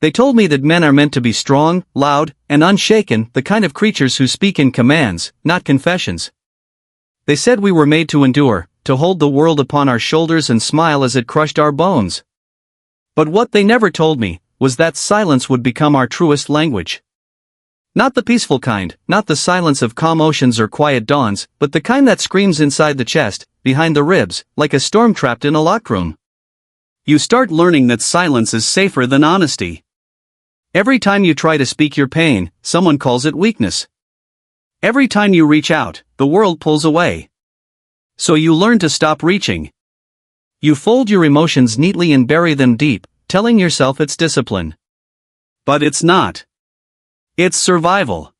They told me that men are meant to be strong, loud, and unshaken, the kind of creatures who speak in commands, not confessions. They said we were made to endure, to hold the world upon our shoulders and smile as it crushed our bones. But what they never told me was that silence would become our truest language. Not the peaceful kind, not the silence of calm oceans or quiet dawns, but the kind that screams inside the chest, behind the ribs, like a storm trapped in a locked room. You start learning that silence is safer than honesty. Every time you try to speak your pain, someone calls it weakness. Every time you reach out, the world pulls away. So you learn to stop reaching. You fold your emotions neatly and bury them deep, telling yourself it's discipline. But it's not. It's survival.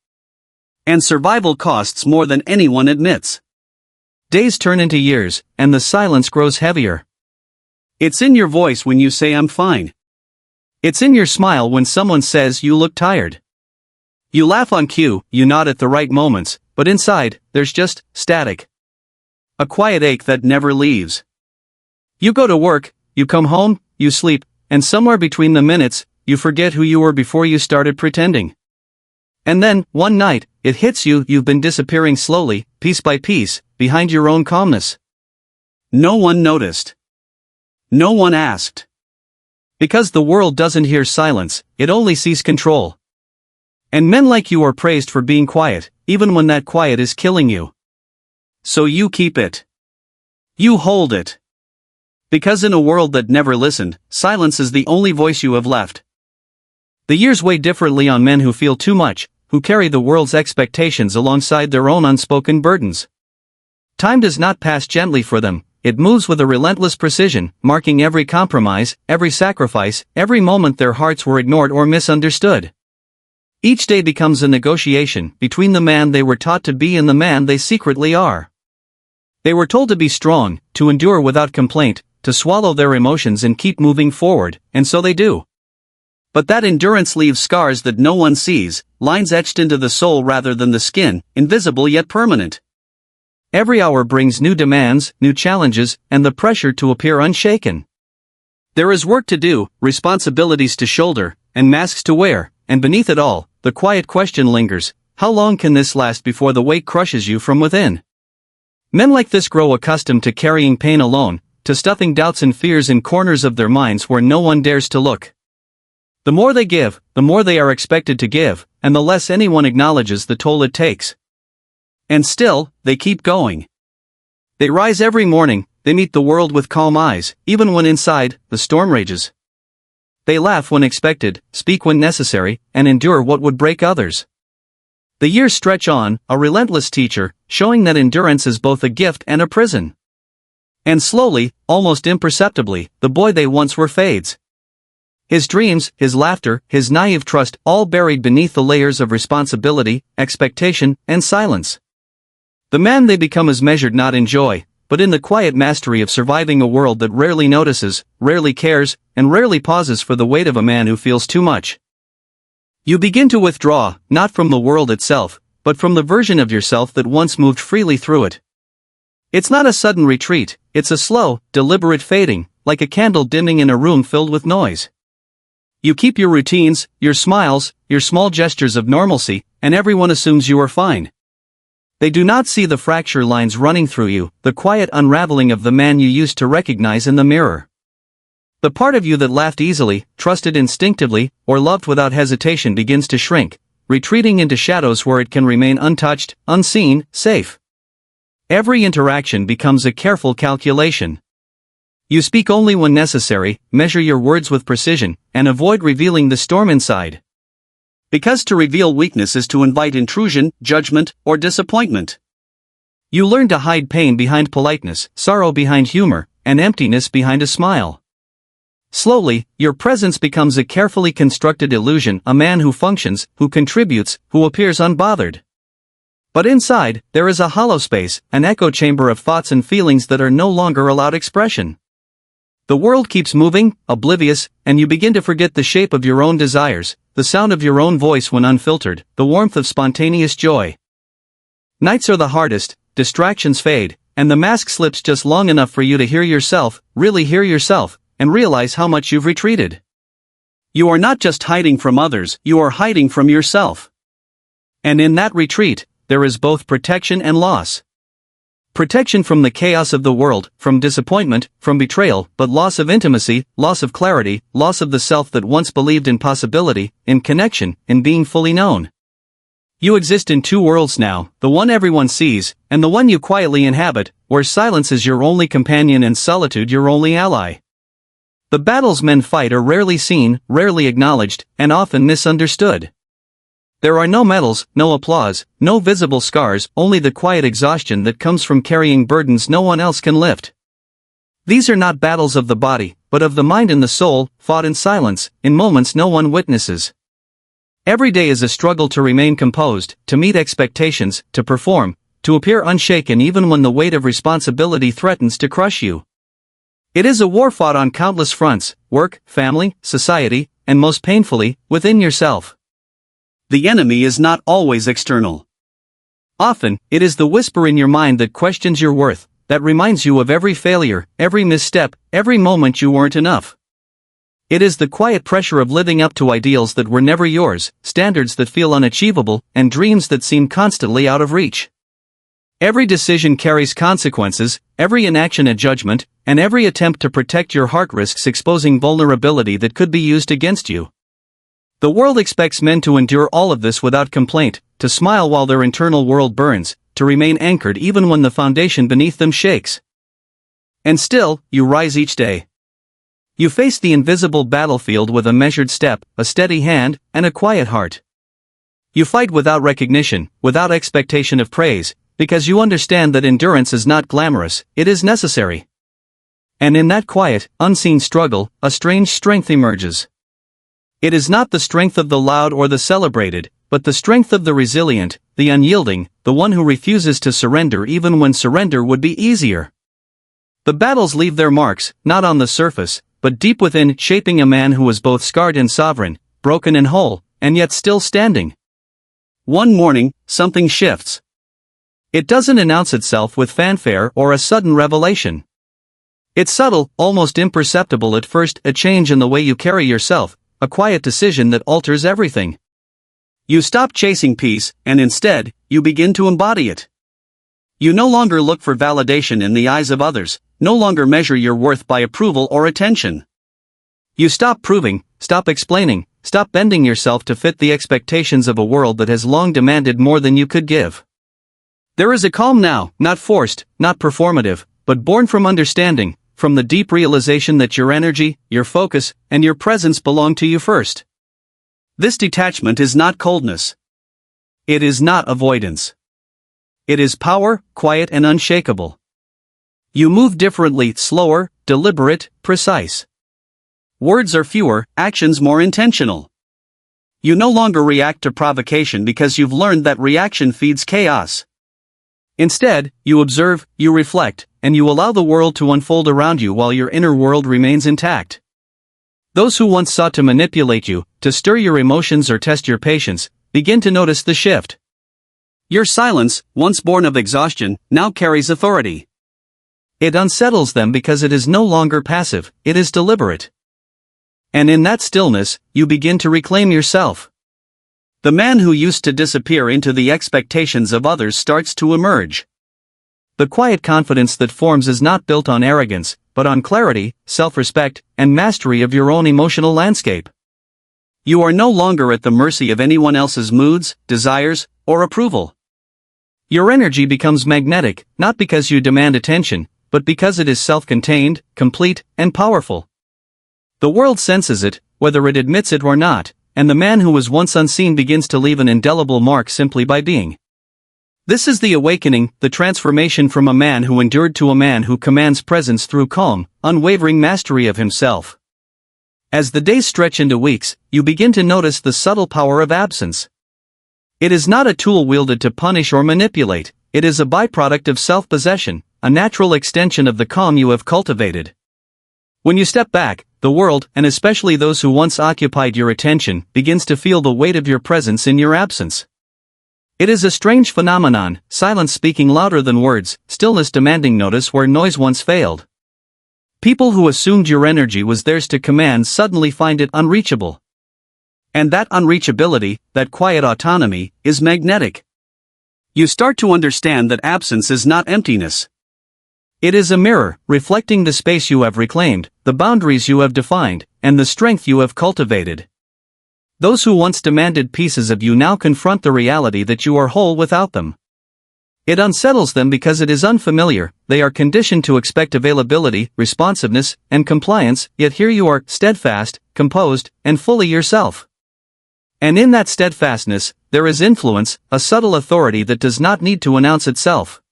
And survival costs more than anyone admits. Days turn into years, and the silence grows heavier. It's in your voice when you say I'm fine. It's in your smile when someone says you look tired. You laugh on cue, you nod at the right moments, but inside, there's just static. A quiet ache that never leaves. You go to work, you come home, you sleep, and somewhere between the minutes, you forget who you were before you started pretending. And then, one night, it hits you, you've been disappearing slowly, piece by piece, behind your own calmness. No one noticed. No one asked. Because the world doesn't hear silence, it only sees control. And men like you are praised for being quiet, even when that quiet is killing you. So you keep it. You hold it. Because in a world that never listened, silence is the only voice you have left. The years weigh differently on men who feel too much, who carry the world's expectations alongside their own unspoken burdens. Time does not pass gently for them, it moves with a relentless precision, marking every compromise, every sacrifice, every moment their hearts were ignored or misunderstood. Each day becomes a negotiation between the man they were taught to be and the man they secretly are. They were told to be strong, to endure without complaint, to swallow their emotions and keep moving forward, and so they do. But that endurance leaves scars that no one sees, lines etched into the soul rather than the skin, invisible yet permanent. Every hour brings new demands, new challenges, and the pressure to appear unshaken. There is work to do, responsibilities to shoulder, and masks to wear, and beneath it all, the quiet question lingers: how long can this last before the weight crushes you from within? Men like this grow accustomed to carrying pain alone, to stuffing doubts and fears in corners of their minds where no one dares to look. The more they give, the more they are expected to give, and the less anyone acknowledges the toll it takes. And still, they keep going. They rise every morning, they meet the world with calm eyes, even when inside, the storm rages. They laugh when expected, speak when necessary, and endure what would break others. The years stretch on, a relentless teacher, showing that endurance is both a gift and a prison. And slowly, almost imperceptibly, the boy they once were fades. His dreams, his laughter, his naive trust, all buried beneath the layers of responsibility, expectation, and silence. The man they become is measured not in joy, but in the quiet mastery of surviving a world that rarely notices, rarely cares, and rarely pauses for the weight of a man who feels too much. You begin to withdraw, not from the world itself, but from the version of yourself that once moved freely through it. It's not a sudden retreat, it's a slow, deliberate fading, like a candle dimming in a room filled with noise. You keep your routines, your smiles, your small gestures of normalcy, and everyone assumes you are fine. They do not see the fracture lines running through you, the quiet unraveling of the man you used to recognize in the mirror. The part of you that laughed easily, trusted instinctively, or loved without hesitation begins to shrink, retreating into shadows where it can remain untouched, unseen, safe. Every interaction becomes a careful calculation. You speak only when necessary, measure your words with precision, and avoid revealing the storm inside. Because to reveal weakness is to invite intrusion, judgment, or disappointment. You learn to hide pain behind politeness, sorrow behind humor, and emptiness behind a smile. Slowly, your presence becomes a carefully constructed illusion, a man who functions, who contributes, who appears unbothered. But inside, there is a hollow space, an echo chamber of thoughts and feelings that are no longer allowed expression. The world keeps moving, oblivious, and you begin to forget the shape of your own desires, the sound of your own voice when unfiltered, the warmth of spontaneous joy. Nights are the hardest, distractions fade, and the mask slips just long enough for you to hear yourself, really hear yourself, and realize how much you've retreated. You are not just hiding from others, you are hiding from yourself. And in that retreat, there is both protection and loss. Protection from the chaos of the world, from disappointment, from betrayal, but loss of intimacy, loss of clarity, loss of the self that once believed in possibility, in connection, in being fully known. You exist in two worlds now, the one everyone sees, and the one you quietly inhabit, where silence is your only companion and solitude your only ally. The battles men fight are rarely seen, rarely acknowledged, and often misunderstood. There are no medals, no applause, no visible scars, only the quiet exhaustion that comes from carrying burdens no one else can lift. These are not battles of the body, but of the mind and the soul, fought in silence, in moments no one witnesses. Every day is a struggle to remain composed, to meet expectations, to perform, to appear unshaken even when the weight of responsibility threatens to crush you. It is a war fought on countless fronts: work, family, society, and most painfully, within yourself. The enemy is not always external. Often, it is the whisper in your mind that questions your worth, that reminds you of every failure, every misstep, every moment you weren't enough. It is the quiet pressure of living up to ideals that were never yours, standards that feel unachievable, and dreams that seem constantly out of reach. Every decision carries consequences, every inaction a judgment, and every attempt to protect your heart risks exposing vulnerability that could be used against you. The world expects men to endure all of this without complaint, to smile while their internal world burns, to remain anchored even when the foundation beneath them shakes. And still, you rise each day. You face the invisible battlefield with a measured step, a steady hand, and a quiet heart. You fight without recognition, without expectation of praise, because you understand that endurance is not glamorous, it is necessary. And in that quiet, unseen struggle, a strange strength emerges. It is not the strength of the loud or the celebrated, but the strength of the resilient, the unyielding, the one who refuses to surrender even when surrender would be easier. The battles leave their marks, not on the surface, but deep within, shaping a man who is both scarred and sovereign, broken and whole, and yet still standing. One morning, something shifts. It doesn't announce itself with fanfare or a sudden revelation. It's subtle, almost imperceptible at first, a change in the way you carry yourself, a quiet decision that alters everything. You stop chasing peace, and instead, you begin to embody it. You no longer look for validation in the eyes of others, no longer measure your worth by approval or attention. You stop proving, stop explaining, stop bending yourself to fit the expectations of a world that has long demanded more than you could give. There is a calm now, not forced, not performative, but born from understanding, from the deep realization that your energy, your focus, and your presence belong to you first. This detachment is not coldness. It is not avoidance. It is power, quiet and unshakable. You move differently, slower, deliberate, precise. Words are fewer, actions more intentional. You no longer react to provocation because you've learned that reaction feeds chaos. Instead, you observe, you reflect, and you allow the world to unfold around you while your inner world remains intact. Those who once sought to manipulate you, to stir your emotions or test your patience, begin to notice the shift. Your silence, once born of exhaustion, now carries authority. It unsettles them because it is no longer passive, it is deliberate. And in that stillness, you begin to reclaim yourself. The man who used to disappear into the expectations of others starts to emerge. The quiet confidence that forms is not built on arrogance, but on clarity, self-respect, and mastery of your own emotional landscape. You are no longer at the mercy of anyone else's moods, desires, or approval. Your energy becomes magnetic, not because you demand attention, but because it is self-contained, complete, and powerful. The world senses it, whether it admits it or not, and the man who was once unseen begins to leave an indelible mark simply by being. This is the awakening, the transformation from a man who endured to a man who commands presence through calm, unwavering mastery of himself. As the days stretch into weeks, you begin to notice the subtle power of absence. It is not a tool wielded to punish or manipulate, it is a byproduct of self-possession, a natural extension of the calm you have cultivated. When you step back, the world, and especially those who once occupied your attention, begins to feel the weight of your presence in your absence. It is a strange phenomenon, silence speaking louder than words, stillness demanding notice where noise once failed. People who assumed your energy was theirs to command suddenly find it unreachable. And that unreachability, that quiet autonomy, is magnetic. You start to understand that absence is not emptiness. It is a mirror, reflecting the space you have reclaimed, the boundaries you have defined, and the strength you have cultivated. Those who once demanded pieces of you now confront the reality that you are whole without them. It unsettles them because it is unfamiliar. They are conditioned to expect availability, responsiveness, and compliance, yet here you are, steadfast, composed, and fully yourself. And in that steadfastness, there is influence, a subtle authority that does not need to announce itself.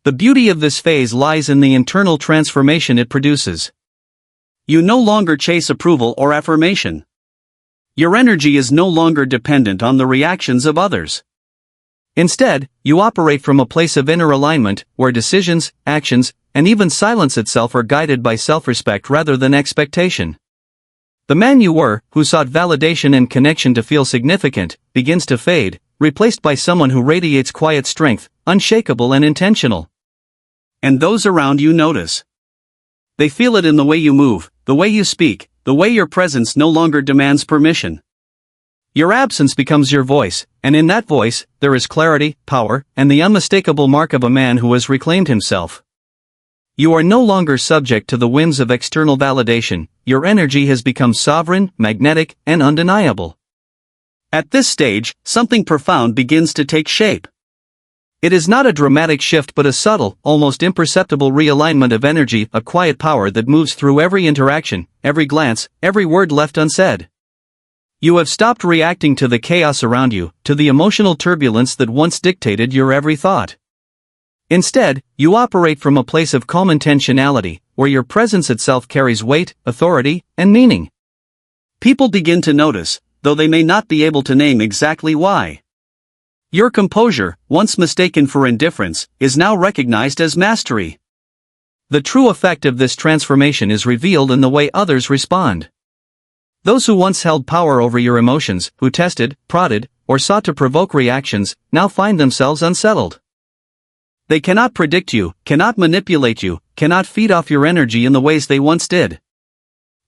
The beauty of this phase lies in the internal transformation it produces. You no longer chase approval or affirmation. Your energy is no longer dependent on the reactions of others. Instead, you operate from a place of inner alignment, where decisions, actions, and even silence itself are guided by self-respect rather than expectation. The man you were, who sought validation and connection to feel significant, begins to fade, replaced by someone who radiates quiet strength, unshakable and intentional. And those around you notice. They feel it in the way you move, the way you speak, the way your presence no longer demands permission. Your absence becomes your voice, and in that voice, there is clarity, power, and the unmistakable mark of a man who has reclaimed himself. You are no longer subject to the whims of external validation. Your energy has become sovereign, magnetic, and undeniable. At this stage, something profound begins to take shape. It is not a dramatic shift but a subtle, almost imperceptible realignment of energy, a quiet power that moves through every interaction, every glance, every word left unsaid. You have stopped reacting to the chaos around you, to the emotional turbulence that once dictated your every thought. Instead, you operate from a place of calm intentionality, where your presence itself carries weight, authority, and meaning. People begin to notice, though they may not be able to name exactly why. Your composure, once mistaken for indifference, is now recognized as mastery. The true effect of this transformation is revealed in the way others respond. Those who once held power over your emotions, who tested, prodded, or sought to provoke reactions, now find themselves unsettled. They cannot predict you, cannot manipulate you, cannot feed off your energy in the ways they once did.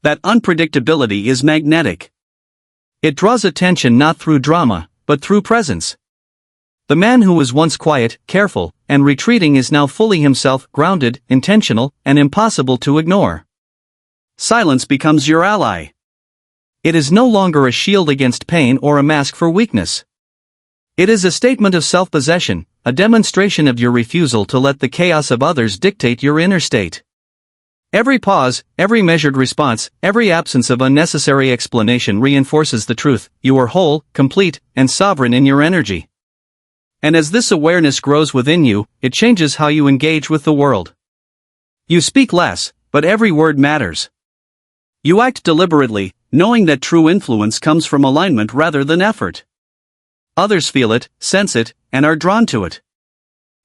That unpredictability is magnetic. It draws attention not through drama, but through presence. The man who was once quiet, careful, and retreating is now fully himself, grounded, intentional, and impossible to ignore. Silence becomes your ally. It is no longer a shield against pain or a mask for weakness. It is a statement of self-possession, a demonstration of your refusal to let the chaos of others dictate your inner state. Every pause, every measured response, every absence of unnecessary explanation reinforces the truth: you are whole, complete, and sovereign in your energy. And as this awareness grows within you, it changes how you engage with the world. You speak less, but every word matters. You act deliberately, knowing that true influence comes from alignment rather than effort. Others feel it, sense it, and are drawn to it.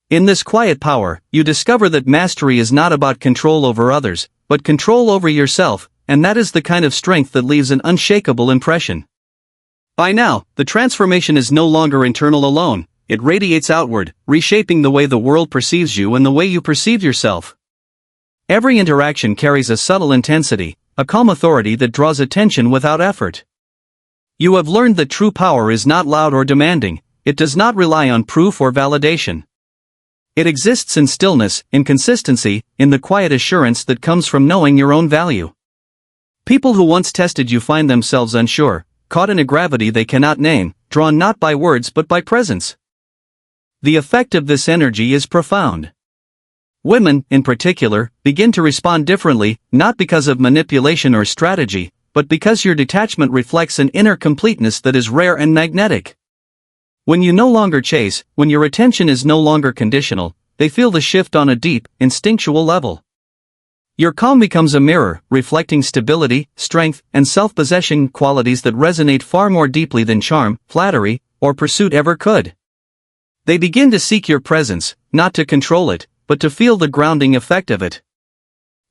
In this quiet power, you discover that mastery is not about control over others, but control over yourself, and that is the kind of strength that leaves an unshakable impression. By now, the transformation is no longer internal alone, it radiates outward, reshaping the way the world perceives you and the way you perceive yourself. Every interaction carries a subtle intensity, a calm authority that draws attention without effort. You have learned that true power is not loud or demanding, it does not rely on proof or validation. It exists in stillness, in consistency, in the quiet assurance that comes from knowing your own value. People who once tested you find themselves unsure, caught in a gravity they cannot name, drawn not by words but by presence. The effect of this energy is profound. Women, in particular, begin to respond differently, not because of manipulation or strategy, but because your detachment reflects an inner completeness that is rare and magnetic. When you no longer chase, when your attention is no longer conditional, they feel the shift on a deep, instinctual level. Your calm becomes a mirror, reflecting stability, strength, and self-possession, qualities that resonate far more deeply than charm, flattery, or pursuit ever could. They begin to seek your presence, not to control it, but to feel the grounding effect of it.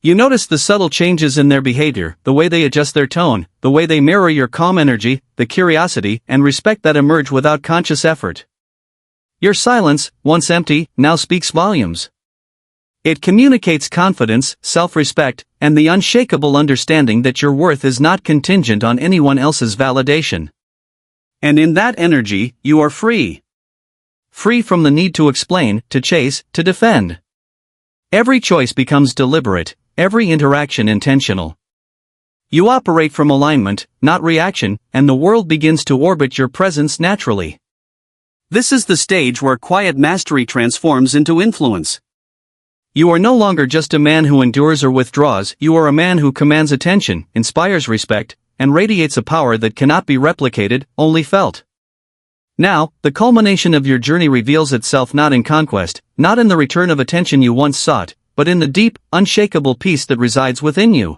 You notice the subtle changes in their behavior, the way they adjust their tone, the way they mirror your calm energy, the curiosity and respect that emerge without conscious effort. Your silence, once empty, now speaks volumes. It communicates confidence, self-respect, and the unshakable understanding that your worth is not contingent on anyone else's validation. And in that energy, you are free. Free from the need to explain, to chase, to defend. Every choice becomes deliberate, every interaction intentional. You operate from alignment, not reaction, and the world begins to orbit your presence naturally. This is the stage where quiet mastery transforms into influence. You are no longer just a man who endures or withdraws, you are a man who commands attention, inspires respect, and radiates a power that cannot be replicated, only felt. Now, the culmination of your journey reveals itself not in conquest, not in the return of attention you once sought, but in the deep, unshakable peace that resides within you.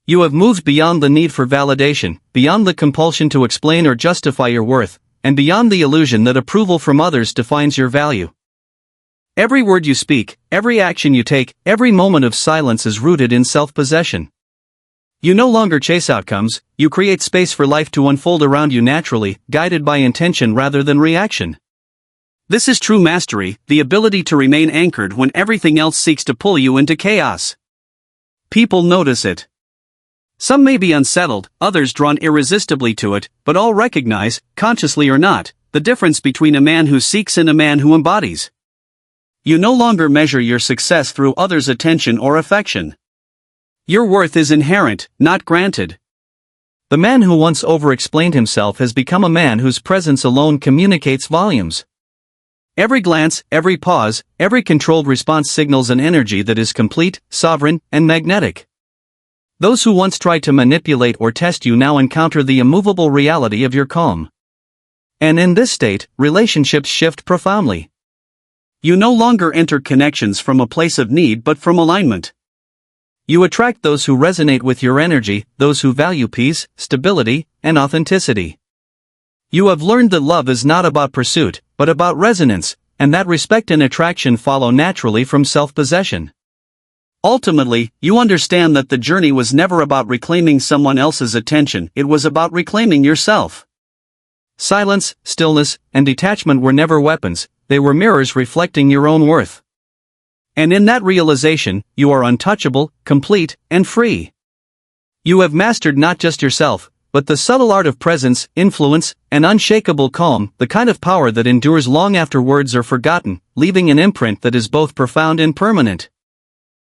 You have moved beyond the need for validation, beyond the compulsion to explain or justify your worth, and beyond the illusion that approval from others defines your value. Every word you speak, every action you take, every moment of silence is rooted in self-possession. You no longer chase outcomes, you create space for life to unfold around you naturally, guided by intention rather than reaction. This is true mastery, the ability to remain anchored when everything else seeks to pull you into chaos. People notice it. Some may be unsettled, others drawn irresistibly to it, but all recognize, consciously or not, the difference between a man who seeks and a man who embodies. You no longer measure your success through others' attention or affection. Your worth is inherent, not granted. The man who once over-explained himself has become a man whose presence alone communicates volumes. Every glance, every pause, every controlled response signals an energy that is complete, sovereign, and magnetic. Those who once tried to manipulate or test you now encounter the immovable reality of your calm. And in this state, relationships shift profoundly. You no longer enter connections from a place of need but from alignment. You attract those who resonate with your energy, those who value peace, stability, and authenticity. You have learned that love is not about pursuit, but about resonance, and that respect and attraction follow naturally from self-possession. Ultimately, you understand that the journey was never about reclaiming someone else's attention, it was about reclaiming yourself. Silence, stillness, and detachment were never weapons, they were mirrors reflecting your own worth. And in that realization, you are untouchable, complete, and free. You have mastered not just yourself, but the subtle art of presence, influence, and unshakable calm, the kind of power that endures long after words are forgotten, leaving an imprint that is both profound and permanent.